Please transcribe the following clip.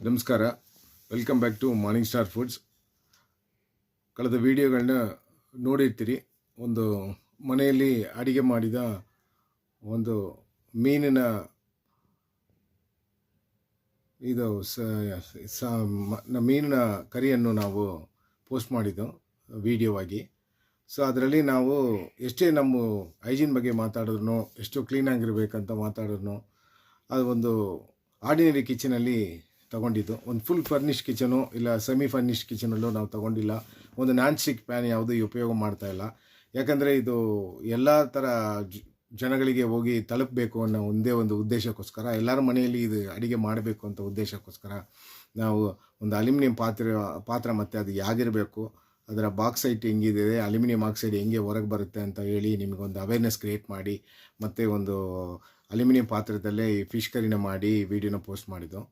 ನಮಸ್ಕಾರ. Welcome back to Morning Star Foods. ಕಳೆದ ವಿಡಿಯೋಗಳನ್ನ ನೋಡಿರ್ತೀರಿ. ಒಂದು ಮನೆಯಲ್ಲಿ ಅಡಿಗೆ ಮಾಡಿದ ಒಂದು ಮೀನಿನ ಮೀನಿನ ಕರಿಯನ್ನು ನಾವು ಪೋಸ್ಟ್ ಮಾಡಿದ್ದು ವಿಡಿಯೋವಾಗಿ. ಸೊ ಅದರಲ್ಲಿ ನಾವು ಎಷ್ಟೇ ನಮ್ಮ ಹೈಜೀನ್ ಬಗ್ಗೆ ಮಾತಾಡಿದ್ರು, ಎಷ್ಟು ಕ್ಲೀನಾಗಿರ್ಬೇಕಂತ ಮಾತಾಡಿದ್ರು, ಅದು ಒಂದು ಆರ್ಡಿನರಿ ಕಿಚನಲ್ಲಿ ತೊಗೊಂಡಿದ್ದು. ಒಂದು ಫುಲ್ ಫರ್ನಿಷ್ ಕಿಚನು ಇಲ್ಲ ಸೆಮಿ ಫರ್ನಿಷ್ ಕಿಚನಲ್ಲೂ ನಾವು ತೊಗೊಂಡಿಲ್ಲ. ಒಂದು ನಾನ್ ಸ್ಟಿಕ್ ಪ್ಯಾನ್ ಯಾವುದೂ ಉಪಯೋಗ ಮಾಡ್ತಾಯಿಲ್ಲ. ಯಾಕಂದರೆ ಇದು ಎಲ್ಲ ಥರ ಜನಗಳಿಗೆ ಹೋಗಿ ತಲುಪಬೇಕು ಅನ್ನೋ ಒಂದೇ ಒಂದು ಉದ್ದೇಶಕ್ಕೋಸ್ಕರ, ಎಲ್ಲರ ಮನೆಯಲ್ಲಿ ಇದು ಅಡುಗೆ ಮಾಡಬೇಕು ಅಂತ ಉದ್ದೇಶಕ್ಕೋಸ್ಕರ ನಾವು ಒಂದು ಅಲ್ಯೂಮಿನಿಯಂ ಪಾತ್ರ ಮತ್ತು ಅದು ಯಾಗಿರಬೇಕು, ಅದರ ಬಾಕ್ಸೈಟ್ ಹೆಂಗಿದೆ, ಅಲ್ಯೂಮಿನಿಯಂ ಆಕ್ಸೈಡ್ ಹೆಂಗೆ ಹೊರಗೆ ಬರುತ್ತೆ ಅಂತ ಹೇಳಿ ನಿಮಗೊಂದು ಅವೇರ್ನೆಸ್ ಕ್ರಿಯೇಟ್ ಮಾಡಿ, ಮತ್ತು ಒಂದು ಅಲ್ಯೂಮಿನಿಯಂ ಪಾತ್ರದಲ್ಲೇ ಈ ಫಿಶ್ ಕರಿನ ಮಾಡಿ ವಿಡಿಯೋನ ಪೋಸ್ಟ್ ಮಾಡಿದ್ದು.